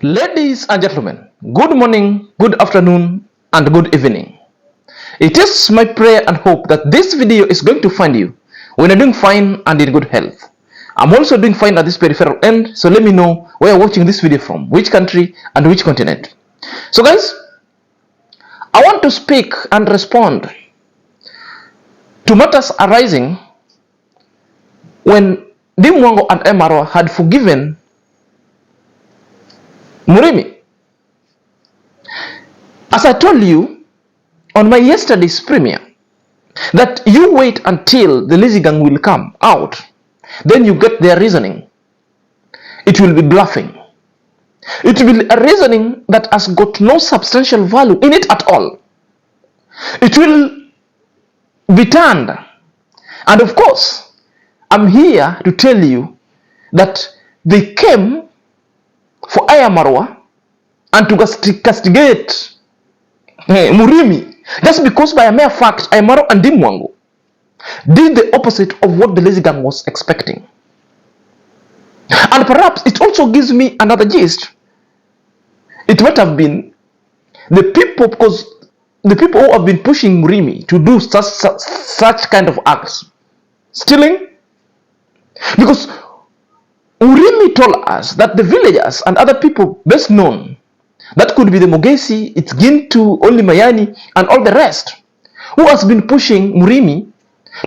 Ladies and gentlemen, good morning, good afternoon, and good evening. It is my prayer and hope that this video is going to find you when you're doing fine and in good health. I'm also doing fine at this peripheral end, so let me know where you're watching this video from, which country and which continent. So guys, I want to speak and respond to matters arising when DEEMWANGO and IAM-MARWA had forgiven Murimi. As I told you on my yesterday's premiere, that you wait until the LazyGang will come out, then you get their reasoning. It will be bluffing. It will be a reasoning that has got no substantial value in it at all. It will be turned. And of course, I'm here to tell you that they came for IAM-MARWA and to castigate Murimi, just because by a mere fact IAM-MARWA and DEEMWANGO did the opposite of what the LazyGang was expecting. And perhaps it also gives me another gist. It might have been the people, because the people who have been pushing Murimi to do such kind of acts, stealing, because Murimi told us that the villagers and other people best known, that could be the Mogesi, it's Gintu, Oli Mayani, and all the rest, who has been pushing Murimi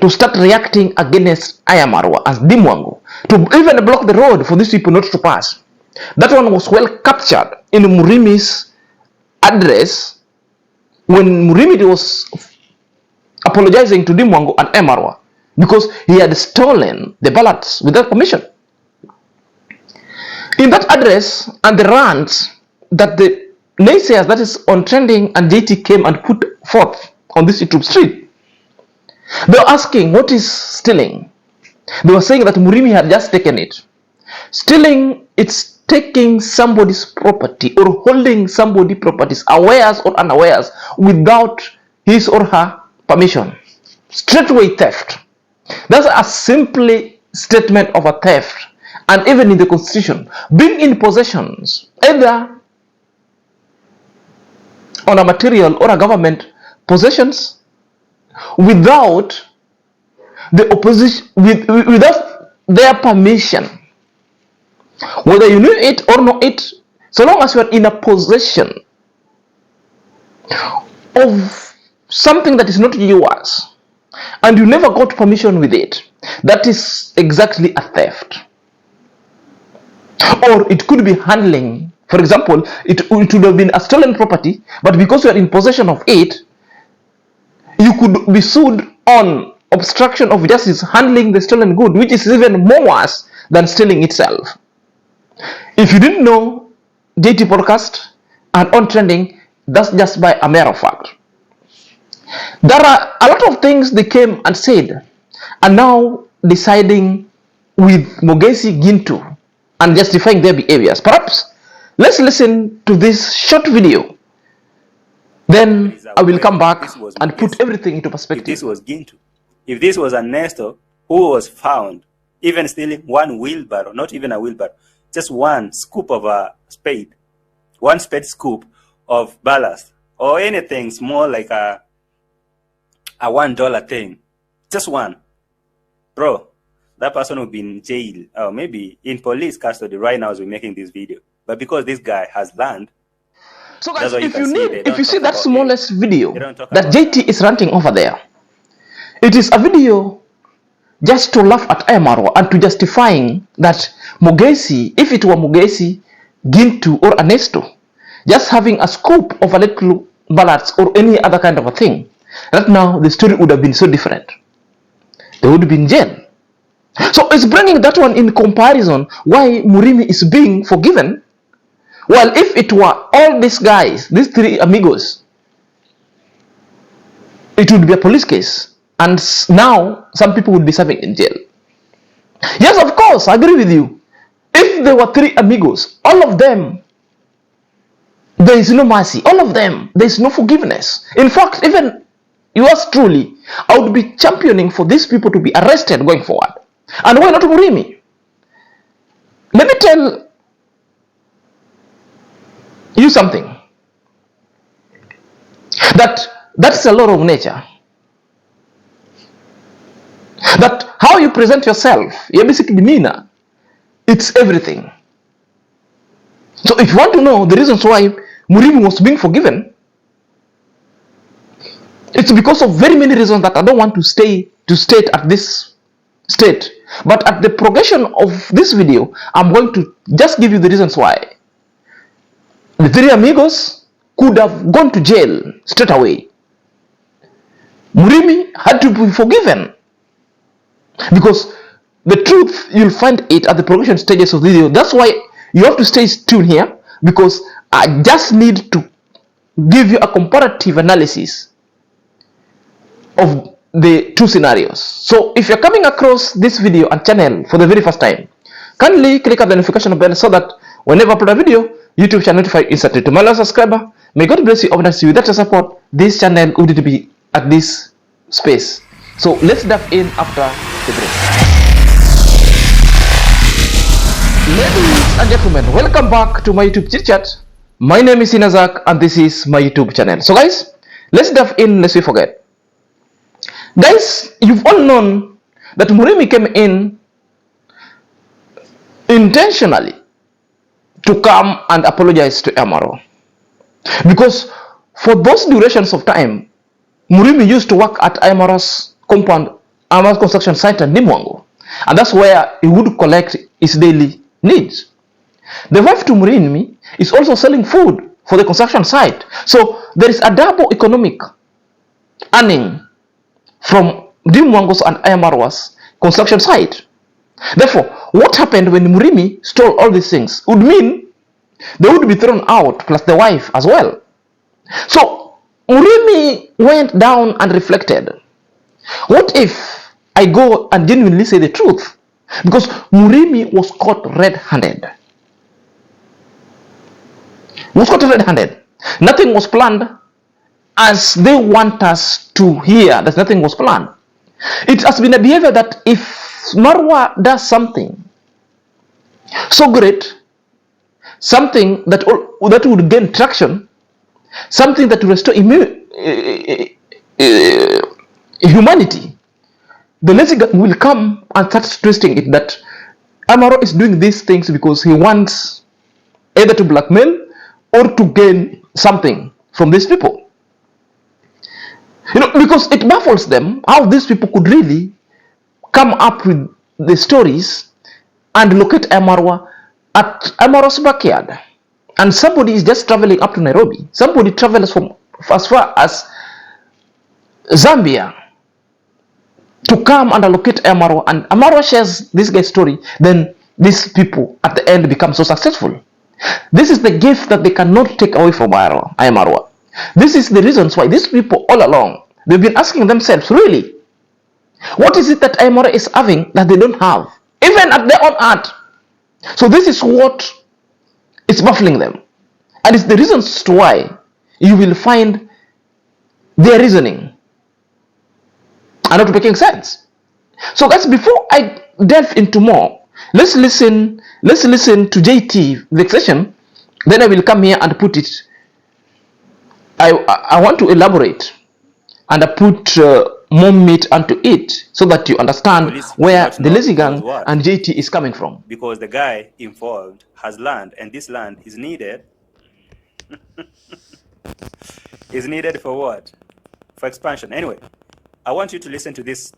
to start reacting against IAM-MARWA as DEEMWANGO, to even block the road for these people not to pass. That one was well captured in Murimi's address when Murimi was apologizing to DEEMWANGO and IAM-MARWA because he had stolen the ballots without permission. In that address and the rants that the naysayers, that is on trending, and JT came and put forth on this YouTube street, they were asking, what is stealing? They were saying that Murimi had just taken it. Stealing, it's taking somebody's property or holding somebody's properties, awares or unawares, without his or her permission. Straightway theft. That's a simply statement of a theft. And even in the constitution, being in possessions, either on a material or a government possessions, without the opposition, without their permission, whether you knew it or not it, so long as you are in a possession of something that is not yours and you never got permission with it, that is exactly a theft. Or it could be handling. For example, it would have been a stolen property, but because you are in possession of it, you could be sued on obstruction of justice handling the stolen good, which is even more worse than stealing itself. If you didn't know, JT podcast and on trending, that's just by a matter of fact. There are a lot of things they came and said, and now deciding with Mogesi Gintu and justifying their behaviors. Perhaps let's listen to this short video. Then I will come back and put everything into perspective. If this was Gintu, if this was Ernesto, who was found even stealing one wheelbarrow, not even a wheelbarrow, just one scoop of a spade, one spade scoop of ballast, or anything small like a $1 thing, just one, bro, that person would be in jail or maybe in police custody right now as we're making this video. But because this guy has learned. So guys, if you see that smallest video that JT is ranting over there, it is a video just to laugh at IAM-MARWA and to justifying that Mogesi, if it were Mogesi, Gintu or Ernesto, just having a scoop of a little ballots or any other kind of a thing, right now the story would have been so different. They would be in jail. So it's bringing that one in comparison why Murimi is being forgiven. Well, if it were all these guys, these three amigos, it would be a police case. And now some people would be serving in jail. Yes, of course, I agree with you. If there were three amigos, all of them, there is no mercy. All of them, there is no forgiveness. In fact, even yours truly, I would be championing for these people to be arrested going forward. And why not Murimi? Let me tell you something. That's a law of nature. That how you present yourself, your basic demeanor, it's everything. So if you want to know the reasons why Murimu was being forgiven, it's because of very many reasons that I don't want to state at this state. But at the progression of this video, I'm going to just give you the reasons why. The three amigos could have gone to jail straight away. Murimi had to be forgiven because the truth, you'll find it at the progression stages of the video. That's why you have to stay tuned here, because I just need to give you a comparative analysis of the two scenarios. So if you're coming across this video and channel for the very first time, kindly click on the notification bell so that whenever I upload a video, YouTube shall notify you instantly. To my last subscriber, may God bless you abundantly. Without your support, this channel wouldn't be at this space. So let's dive in after the break. Ladies and gentlemen, welcome back to my YouTube chit chat. My name is Inazak and this is my YouTube channel. So guys, let's dive in lest we forget. Guys, you've all known that Murimi came in intentionally to come and apologize to IAM-MARWA, because for those durations of time, Murimi used to work at IAM-MARWA's compound, IAM-MARWA's construction site at DEEMWANGO, and that's where he would collect his daily needs. The wife to Murimi is also selling food for the construction site, so there is a double economic earning from DEEMWANGO's and IAM-MARWA's construction site. Therefore, what happened when Murimi stole all these things would mean they would be thrown out, plus the wife as well. So Murimi went down and reflected. What if I go and genuinely say the truth? Because Murimi was caught red-handed. Nothing was planned as they want us to hear that nothing was planned. It has been a behavior that if Marwa does something so great, something that would gain traction, something that will restore humanity, the LazyGang will come and start twisting it that Amaro is doing these things because he wants either to blackmail or to gain something from these people. Because it baffles them how these people could really come up with the stories and locate IAM-MARWA at IAM-MARWA's backyard. And somebody is just traveling up to Nairobi. Somebody travels from as far as Zambia to come and locate IAM-MARWA. And IAM-MARWA shares this guy's story. Then these people at the end become so successful. This is the gift that they cannot take away from IAM-MARWA. This is the reasons why these people all along, they've been asking themselves, really, what is it that IAM-MARWA is having that they don't have, even at their own art? So this is what is baffling them. And it's the reasons to why you will find their reasoning are not making sense. So guys, before I delve into more, let's listen to JT vexation. Then I will come here and put it. I want to elaborate and I put more meat onto it so that you understand where the LazyGang and JT is coming from. Because the guy involved has land, and this land is needed. Is needed for what? For expansion. Anyway, I want you to listen to this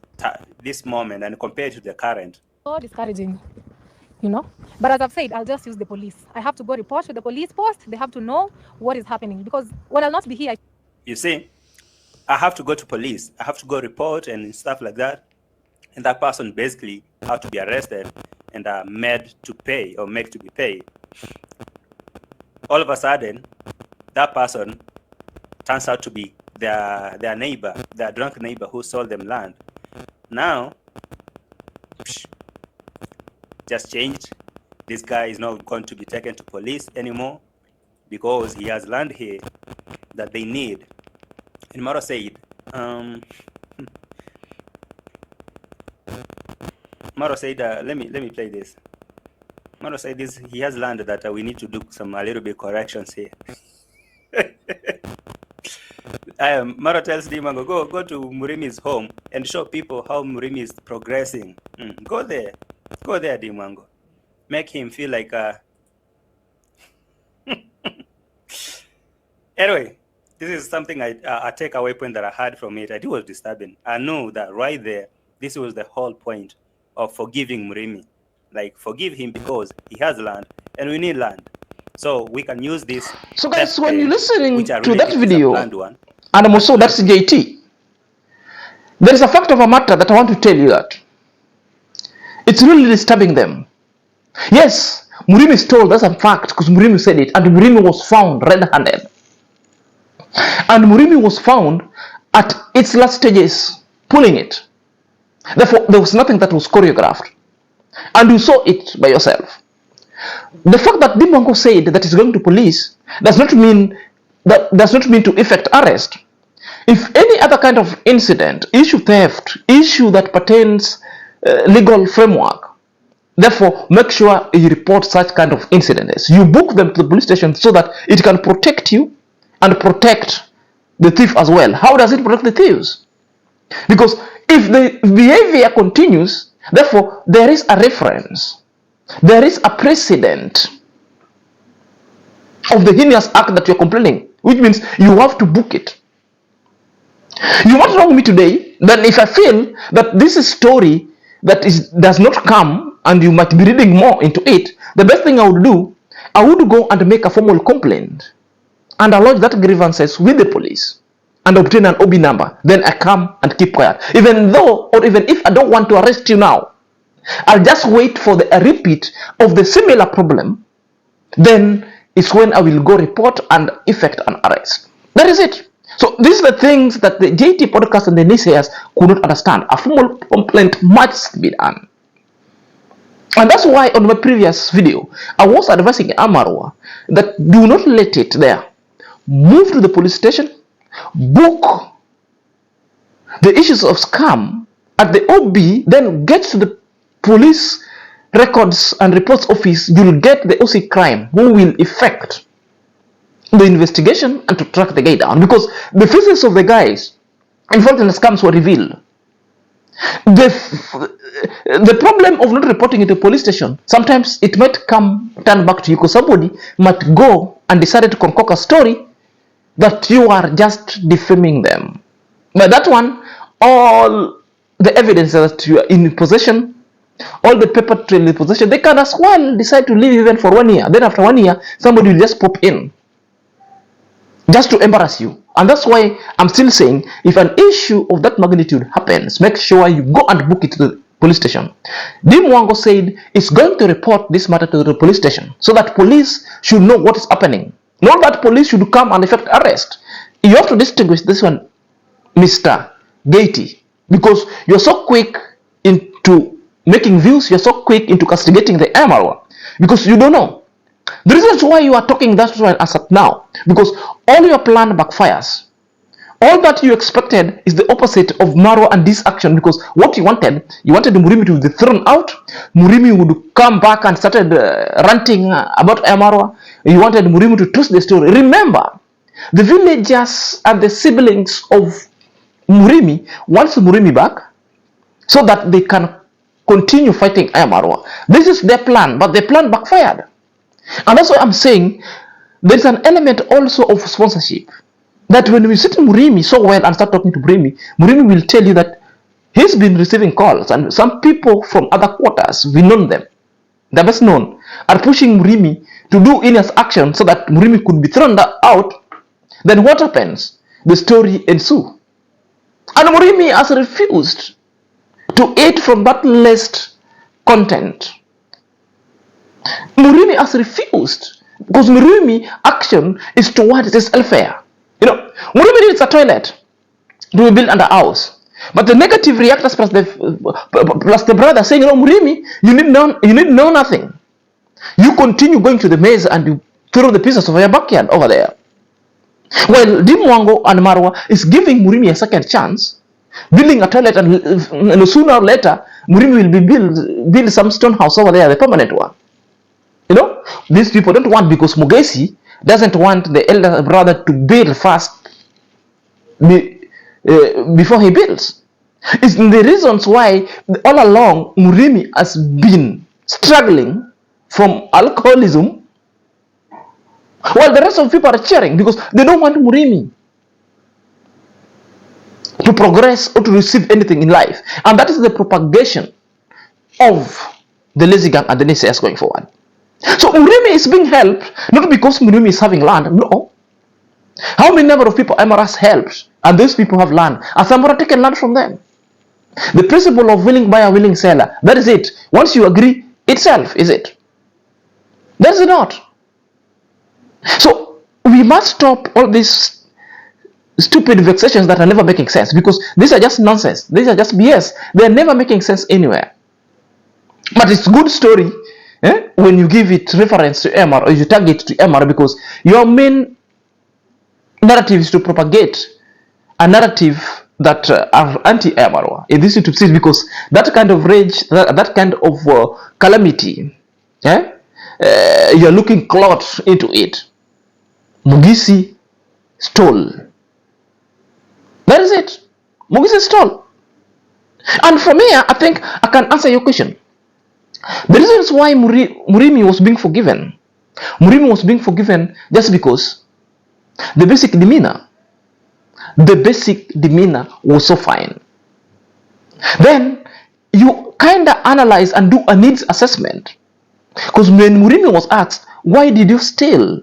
moment and compare it to the current. So discouraging, But as I've said, I'll just use the police. I have to go report to the police post. They have to know what is happening, because when I'll not be here. You see, I have to go to police. I have to go report and stuff like that. And that person basically have to be arrested and are made to pay or make to be paid. All of a sudden, that person turns out to be their neighbor, their drunk neighbor who sold them land. Now, just changed. This guy is not going to be taken to police anymore because he has land here that they need. And Maro said, let me play this. want to say this. He has learned that we need to do a little bit corrections here. Maro tells DEEMWANGO, go to Murimi's home and show people how Murimi is progressing. Go there, DEEMWANGO. Make him feel like Anyway, this is something I take away point that I had from it. It was disturbing. I know that right there, this was the whole point of forgiving Murimi. Like, forgive him because he has land and we need land. So we can use this. So guys, when you're listening to that one, video, and also that's JT, there is a fact of a matter that I want to tell you that it's really disturbing them. Yes, Murimi stole, that's a fact, because Murimi said it, and Murimi was found red-handed. And Murimi was found at its last stages, pulling it. Therefore, there was nothing that was choreographed. And you saw it by yourself. The fact that DEEMWANGO said that he's going to police does not mean to effect arrest. If any other kind of incident, issue theft, issue that pertains legal framework, therefore make sure you report such kind of incidents. You book them to the police station so that it can protect you and protect the thief as well. How does it protect the thieves? Because if the behavior continues, therefore there is a reference, there is a precedent of the heinous act that you're complaining, which means you have to book it. You want to wrong me today, then if I feel that this is story that does not come and you might be reading more into it, the best thing I would do, I would go and make a formal complaint and I lodge that grievances with the police and obtain an OB number. Then I come and keep quiet. Even if I don't want to arrest you now, I'll just wait for a repeat of the similar problem. Then it's when I will go report and effect an arrest. That is it. So these are the things that the JT podcast and the naysayers could not understand. A formal complaint must be done. And that's why on my previous video, I was advising IAM-MARWA that do not let it there. Move to the police station, book the issues of scam at the OB, then get to the police records and reports office. You'll get the OC crime who will effect the investigation and to track the guy down, because the faces of the guys involved in the scams were revealed. The problem of not reporting it to the police station, sometimes it might turn back to you, because somebody might go and decide to concoct a story that you are just defaming them. But that one, all the evidence that you are in possession, all the paper trail in possession, they can as well decide to leave even for 1 year. Then after 1 year, somebody will just pop in just to embarrass you. And that's why I'm still saying, if an issue of that magnitude happens, make sure you go and book it to the police station. DEEMWANGO said it's going to report this matter to the police station so that police should know what is happening. Not that police should come and effect arrest. You have to distinguish this one, Mr. Gaty, because you're so quick into making views, you're so quick into castigating the IAM-MARWA, because you don't know. The reason why you are talking that way as of now, because all your plan backfires. All that you expected is the opposite of MARWA and this action, because what you wanted Murimi to be thrown out. Murimi would come back and started ranting about IAM-MARWA. You wanted Murimi to twist the story. Remember, the villagers and the siblings of Murimi wants Murimi back so that they can continue fighting IAM-MARWA. This is their plan, but their plan backfired. And that's why I'm saying there's an element also of sponsorship. That when we sit in Murimi so well and start talking to Murimi, Murimi will tell you that he's been receiving calls, and some people from other quarters, we know them, the best known, are pushing Murimi to do heinous action so that Murimi could be thrown out. Then what happens? The story ensues. And Murimi has refused to eat from that list content. Murimi has refused, because Murimi action is towards his welfare. You know, Murimi needs a toilet to be built under house, but the negative reactors plus the brother saying, you know, Murimi, you need know nothing. You continue going to the maze and you throw the pieces of your backyard over there. Well, DEEMWANGO and MARWA is giving Murimi a second chance, building a toilet, and sooner or later Murimi will be build some stone house over there, the permanent one. You know, these people don't want, because Mugesi doesn't want the elder brother to build first before he builds. It's the reasons why all along Murimi has been struggling from alcoholism, while the rest of people are cheering because they don't want Murimi to progress or to receive anything in life. And that is the propagation of the lazy gang and the naysayers going forward. So Murimi is being helped not because Murimi is having land, no. How many number of people Amara has helped, and those people have land, and Amara taken land from them? The principle of willing buyer, willing seller, that is it. Once you agree itself, is it? That is not. So we must stop all these stupid vexations that are never making sense, because these are just nonsense. These are just BS. They are never making sense anywhere. But it's a good story when you give it reference to MR, or you tag it to MR, because your main narrative is to propagate a narrative that are anti-MRWA in this YouTube series, because that kind of rage, that kind of calamity, you're looking clot into it. Mugisi stole. That is it. Mugisi stole. And from here, I think I can answer your question. The reasons why Murimi was being forgiven. Murimi was being forgiven just because the basic demeanor was so fine. Then you kind of analyze and do a needs assessment. Because when Murimi was asked, why did you steal?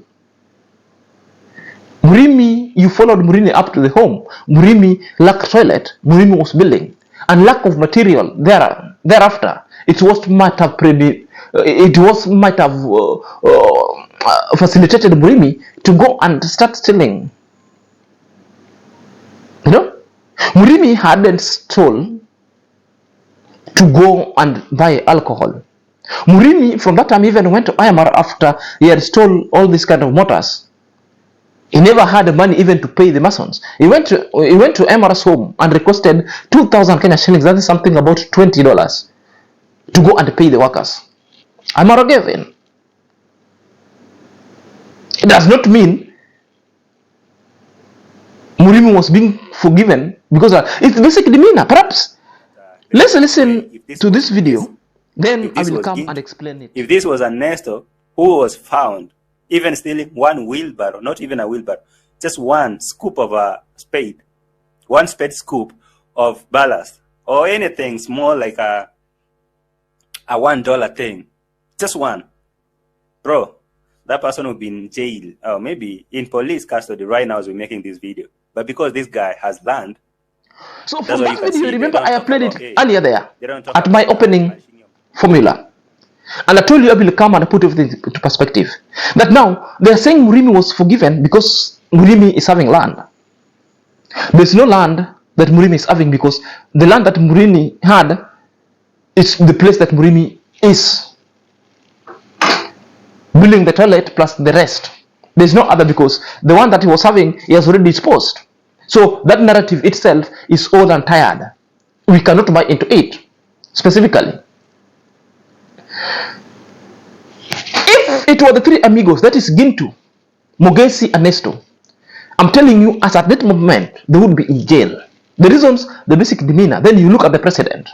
Murimi, you followed Murimi up to the home. Murimi lacked toilet. Murimi was building. And lack of material thereafter. It might have facilitated Murimi to go and start stealing. You know, Murimi hadn't stole to go and buy alcohol. Murimi, from that time, even went to IAM-MARWA after he had stole all these kind of motors. He never had the money even to pay the masons. He went to IAM-MARWA's home and requested 2,000 Kenya shillings. That is something about $20 to go and pay the workers. IAM-MARWA gave in. It does not mean Murimi was being forgiven because it's basic demeanor. Perhaps let's listen to this video, then I will come and explain it. If this was a Nestor who was found even stealing one wheelbarrow, not even a wheelbarrow, just one scoop of a spade, one spade scoop of ballast, or anything small like a $1 thing, just one, bro, that person will be in jail or maybe in police custody right now as we're making this video. But because this guy has land. So from that video, remember I played it earlier there at my opening formula. And I told you I will come and put everything into perspective. That now they're saying Murimi was forgiven because Murimi is having land. There's no land that Murimi is having, because the land that Murimi had is the place that Murimi is building the toilet plus the rest. There's no other, because the one that he was having, he has already disposed. So that narrative itself is old and tired. We cannot buy into it specifically. If it were the three amigos, that is Gintu, Mugesi, and Nesto, I'm telling you, as at that moment, they would be in jail. The reasons, the basic demeanor. Then you look at the president.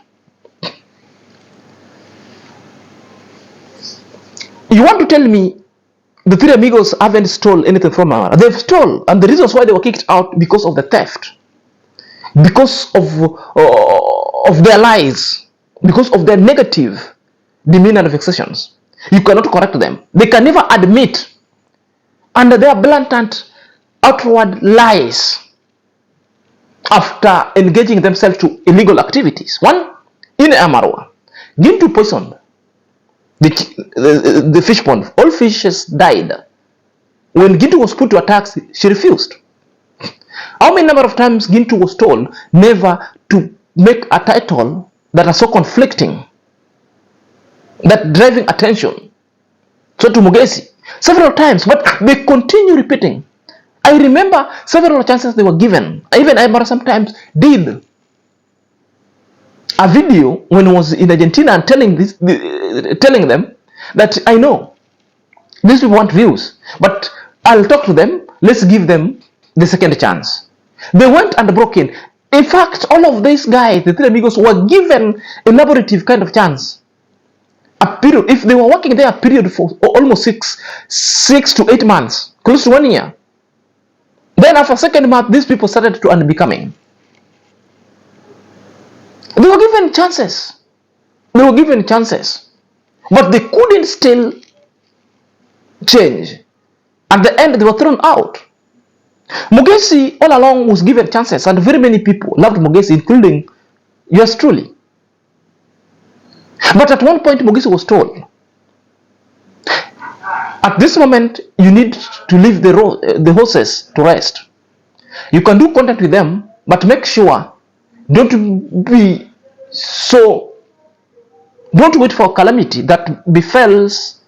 You want to tell me the three amigos haven't stolen anything from Amara? They've stolen, and the reasons why they were kicked out because of the theft, because of their lies, because of their negative demeanor and vexations. You cannot correct them. They can never admit under their blatant outward lies after engaging themselves to illegal activities. One, in IAM-MARWA, Gintu poisoned the fish pond. All fishes died. When Gintu was put to attacks, she refused. How many number of times Gintu was told never to make a title that are so conflicting, that driving attention? So to Mugesi, several times, but they continue repeating. I remember several chances they were given. Even IAM-MARWA sometimes did a video when I was in Argentina and telling them that I know These people want views. But I'll talk to them. Let's give them the second chance. They went and broke in. In fact, all of these guys, the three amigos, were given a laborative kind of chance. A period, if they were working there a period for almost six to 8 months, close to 1 year. Then after second month, these people started to unbecoming. They were given chances. They were given chances. But they couldn't still change. At the end, they were thrown out. Mugesi all along was given chances, and very many people loved Mugesi, including yours truly. But at one point, Mugesi was told, at this moment, you need to leave the horses to rest. You can do contact with them, but make sure don't wait for calamity that befalls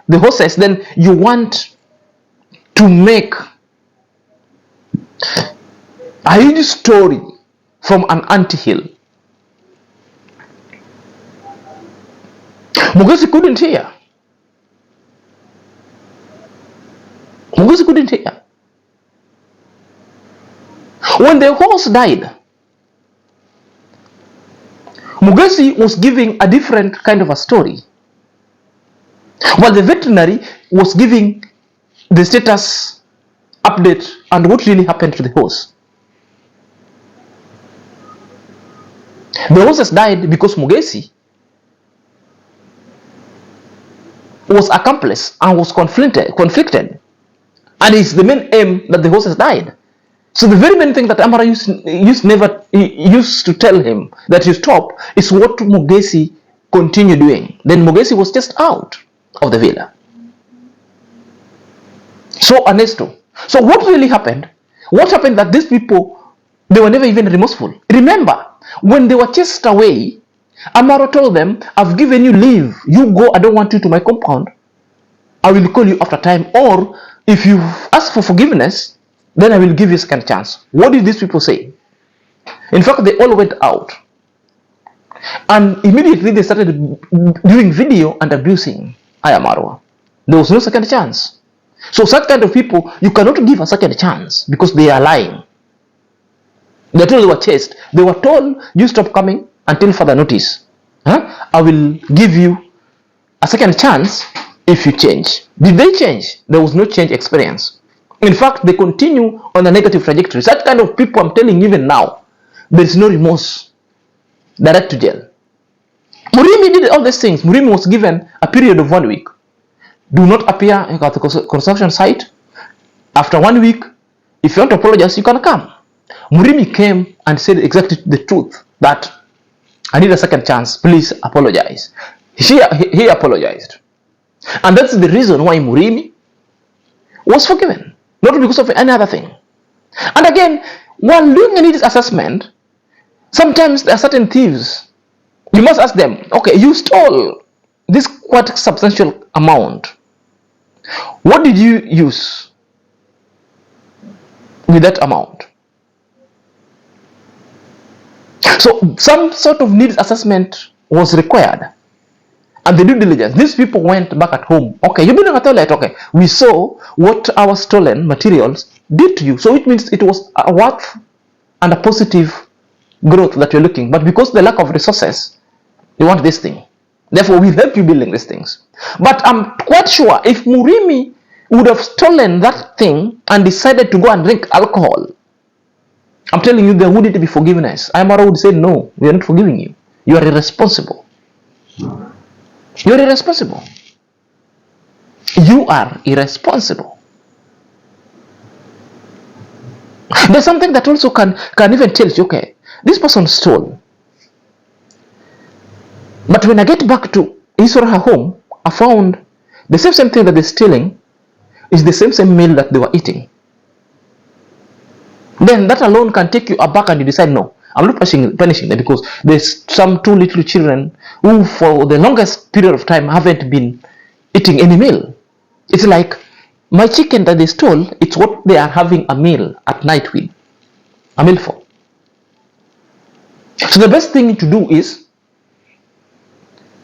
the horses. Then you want to make a huge story from an anthill. Mugesi couldn't hear. Mugesi couldn't hear. When the horse died, Mugesi was giving a different kind of a story, while the veterinary was giving the status update and what really happened to the horse. The horses died because Mugesi was accomplice and was conflicted, and it's the main aim that the horses died. So the very main thing that Amara used to tell him that you stop is what Mugesi continued doing. Then Mugesi was just out of the villa. So Ernesto, so what really happened? What happened that these people, they were never even remorseful. Remember, when they were chased away, Amaro told them, I've given you leave. You go, I don't want you to my compound. I will call you after time, or if you ask for forgiveness, then I will give you a second chance. What did these people say? In fact, they all went out. And immediately they started doing video and abusing IAM-MARWA. There was no second chance. So such kind of people, you cannot give a second chance because they are lying. They told they were chased. They were told, you stop coming until further notice. I will give you a second chance if you change. Did they change? There was no change experience. In fact, they continue on a negative trajectory. Such kind of people, I'm telling you even now, there is no remorse. Direct to jail. Murimi did all these things. Murimi was given a period of 1 week. Do not appear at the construction site. After 1 week, if you want to apologize, you can come. Murimi came and said exactly the truth, that I need a second chance. Please apologize. He apologized. And that's the reason why Murimi was forgiven. Not because of any other thing. And again, while doing a needs assessment, sometimes there are certain thieves. You must ask them, okay, you stole this quite substantial amount. What did you use with that amount? So some sort of needs assessment was required. And the due diligence, these people went back at home. Okay, you're building a toilet. Okay, we saw what our stolen materials did to you. So it means it was a worth and a positive growth that you're looking. But because the lack of resources, you want this thing. Therefore, we'll help you building these things. But I'm quite sure if Murimi would have stolen that thing and decided to go and drink alcohol, I'm telling you, there wouldn't be forgiveness. IAM-MARWA would say, no, we are not forgiving you. You are irresponsible. You are irresponsible. You are irresponsible. There's something that also can even tell you, okay, this person stole. But when I get back to his or her home, I found the same thing that they're stealing is the same meal that they were eating. Then that alone can take you aback and you decide, no, I'm not punishing them because there's some two little children who for the longest period of time haven't been eating any meal. It's like my chicken that they stole, it's what they are having a meal at night with. A meal for. So the best thing to do is,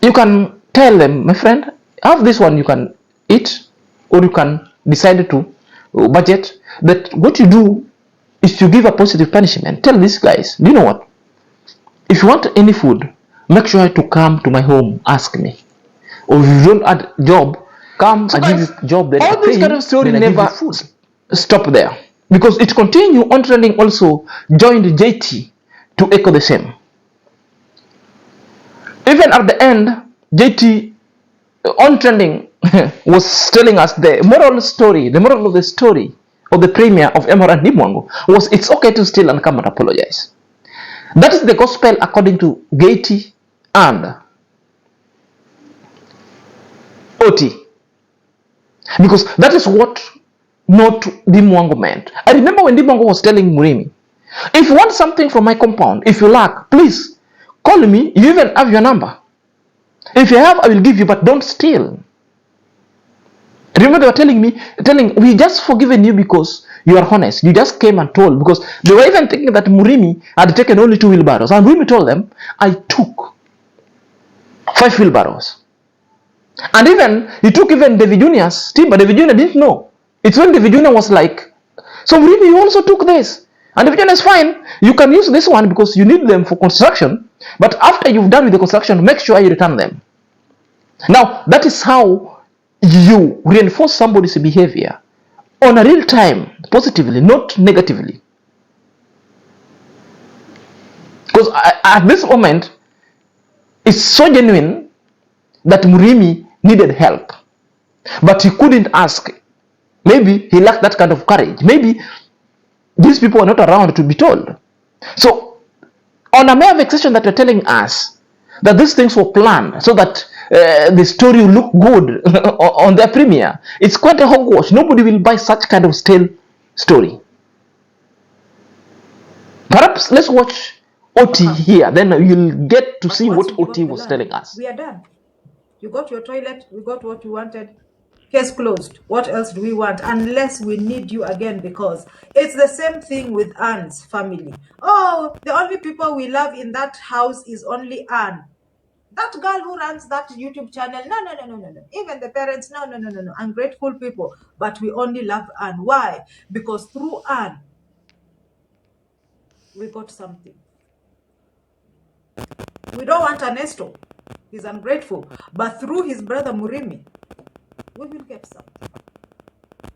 you can tell them, my friend, have this one you can eat, or you can decide to budget, that what you do is to give a positive punishment. Tell these guys, do you know what? If you want any food, make sure to come to my home, ask me. Or if you don't add job, come and give you job. Then all this kind of story never stop there, because it continue. On trending also joined JT to echo the same. Even at the end, JT on trending was telling us the moral story, the moral of the story of the premier of MR and DEEMWANGO was it's okay to steal and come and apologize. That is the gospel according to JT and OT. Because that is what not DEEMWANGO meant. I remember when DEEMWANGO was telling Murimi, if you want something from my compound, if you lack, please call me. You even have your number. If you have, I will give you, but don't steal. Remember they were telling me, we just forgiven you because you are honest. You just came and told, because they were even thinking that Murimi had taken only 2 wheelbarrows. And Murimi told them, I took 5 wheelbarrows. And even, he took even David Jr.'s team, but David Jr. didn't know. It's when David Jr. was like, so Murimi, you also took this. And David Jr. is fine. You can use this one because you need them for construction. But after you've done with the construction, make sure you return them. Now, that is how you reinforce somebody's behavior on a real time, positively, not negatively. Because at this moment, it's so genuine that Murimi needed help, but he couldn't ask. Maybe he lacked that kind of courage. Maybe these people are not around to be told. So, on a mere vexation that you're telling us that these things were planned so that the story will look good on their premiere, it's quite a hogwash. Nobody will buy such kind of stale story. Perhaps let's watch OT here, then you'll get to see what OT was telling us. We are done. You got your toilet, we got what you wanted. Case closed. What else do we want? Unless we need you again, because it's the same thing with Anne's family. Oh, the only people we love in that house is only Anne. That girl who runs that YouTube channel, no. Even the parents, no. Ungrateful people. But we only love Anne. Why? Because through Anne, we got something. We don't want Ernesto. He's ungrateful. But through his brother Murimi, we will get something.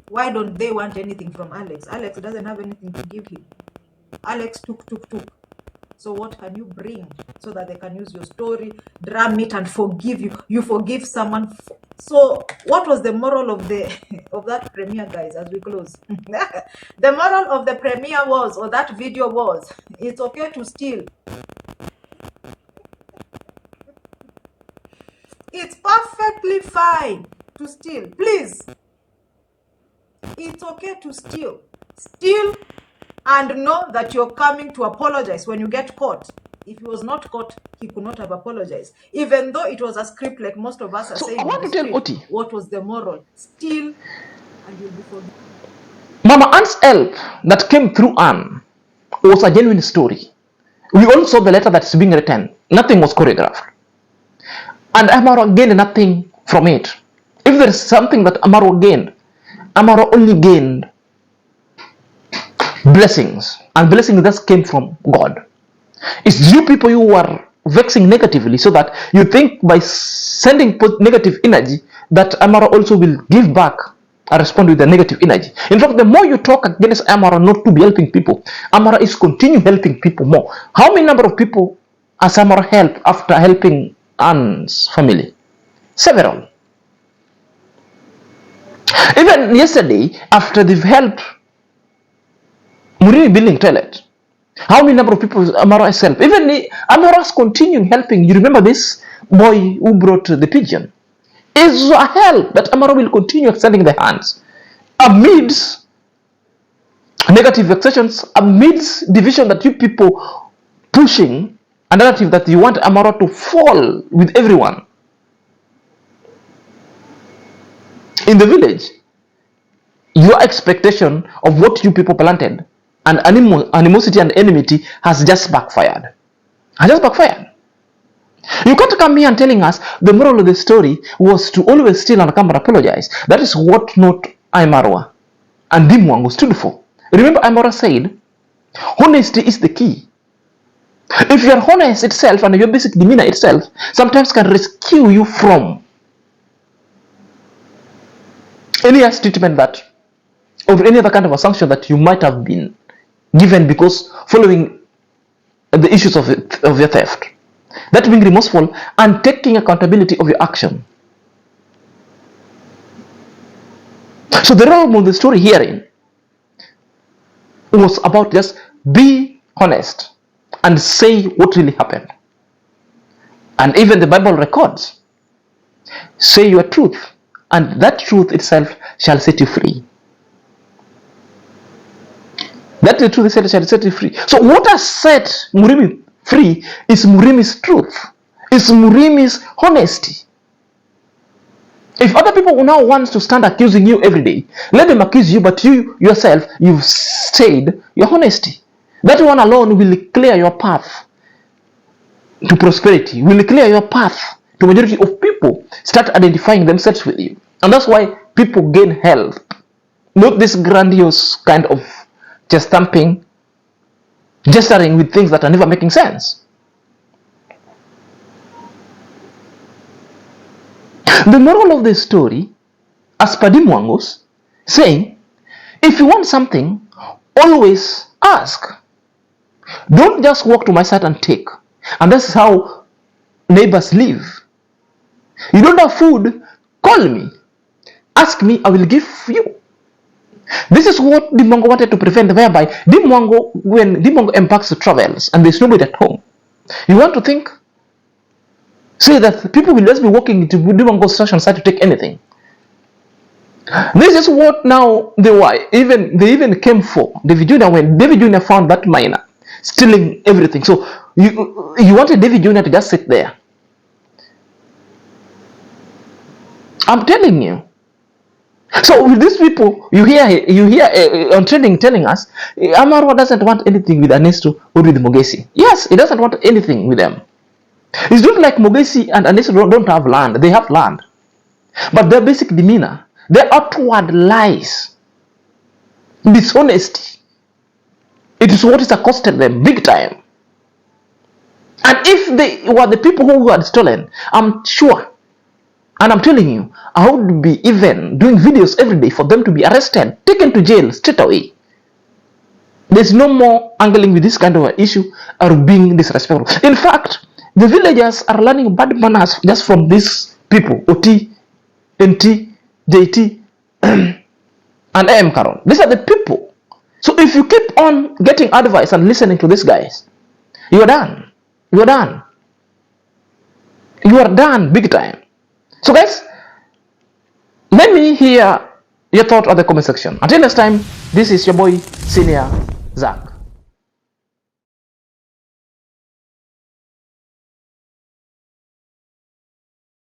Why don't they want anything from Alex? Alex doesn't have anything to give him. Alex took. So what can you bring so that they can use your story, dram it, and forgive you? You forgive someone. So what was the moral of the of that premiere, guys, as we close? The moral of the premiere was, or that video was, it's okay to steal. It's perfectly fine to steal. Please. It's okay to steal. Steal and know that you're coming to apologize when you get caught. If he was not caught, he could not have apologized. Even though it was a script like most of us are saying. I want to tell Oti, what was the moral? Steal and you'll be forgiven. Mama Anne's help that came through Anne was a genuine story. We all saw the letter that's being written. Nothing was choreographed. And Amaro gained nothing from it. If there is something that Amaro gained, Amaro only gained blessings. And blessings that came from God. It's you people who are vexing negatively, so that you think by sending negative energy that Amaro also will give back and respond with the negative energy. In fact, the more you talk against Amaro not to be helping people, Amaro is continue helping people more. How many number of people has Amaro helped after helping Anne's family? Several. Even yesterday, after they've helped Murimi building toilet, how many number of people Amaro has helped? Even Amaro is continuing helping. You remember this boy who brought the pigeon? It's a help that Amaro will continue extending the hands amidst negative vexations, amidst division that you people pushing a narrative that you want Amaro to fall with everyone. In the village, your expectation of what you people planted and animosity and enmity has just backfired. You can't come here and telling us the moral of the story was to always steal and come and apologize. That is what not IAM-MARWA and DEEMWANGO stood for. Remember, IAM-MARWA said, honesty is the key. If you are honest itself and your basic demeanor itself sometimes can rescue you from any treatment that or any other kind of a sanction that you might have been given because following the issues of your theft. That being remorseful and taking accountability of your action. So the realm of the story herein was about just be honest and say what really happened. And even the Bible records, say your truth, and that truth itself shall set you free. That the truth itself shall set you free. So what has set Murimi free is Murimi's truth, is Murimi's honesty. If other people now want to stand accusing you every day, let them accuse you, but you yourself, you've said your honesty. That one alone will clear your path to prosperity, will clear your path to majority of people start identifying themselves with you. And that's why people gain health. Not this grandiose kind of chest thumping, gesturing with things that are never making sense. The moral of the story, as per DEEMWANGO's, saying, if you want something, always ask. Don't just walk to my side and take. And that's how neighbors live. You don't have food, call me. Ask me, I will give you. This is what DEEMWANGO wanted to prevent, whereby DEEMWANGO, when DEEMWANGO embarks to travels and there's nobody at home, you want to think, say that people will just be walking to DEEMWANGO's station site to take anything. This is what now they even came for David Jr. when David Jr. found that miner stealing everything. So you wanted David Jr. to just sit there. I'm telling you. So with these people, you hear on trending telling us, IAM-MARWA doesn't want anything with Ernesto or with Mogesi. Yes, he doesn't want anything with them. It's not like Mogesi and Ernesto don't have land. They have land. But their basic demeanor, their outward lies, dishonesty, it is what has accosted them big time. And if they were the people who had stolen, I'm sure, and I'm telling you, I would be even doing videos every day for them to be arrested, taken to jail straight away. There's no more angling with this kind of issue or being disrespectful. In fact, the villagers are learning bad manners just from these people, OT, NT, JT, and AM Caron. These are the people. So if you keep on getting advice and listening to these guys, you are done. You are done. You are done big time. So guys, let me hear your thought on the comment section. Until next time, this is your boy, Senior Zach.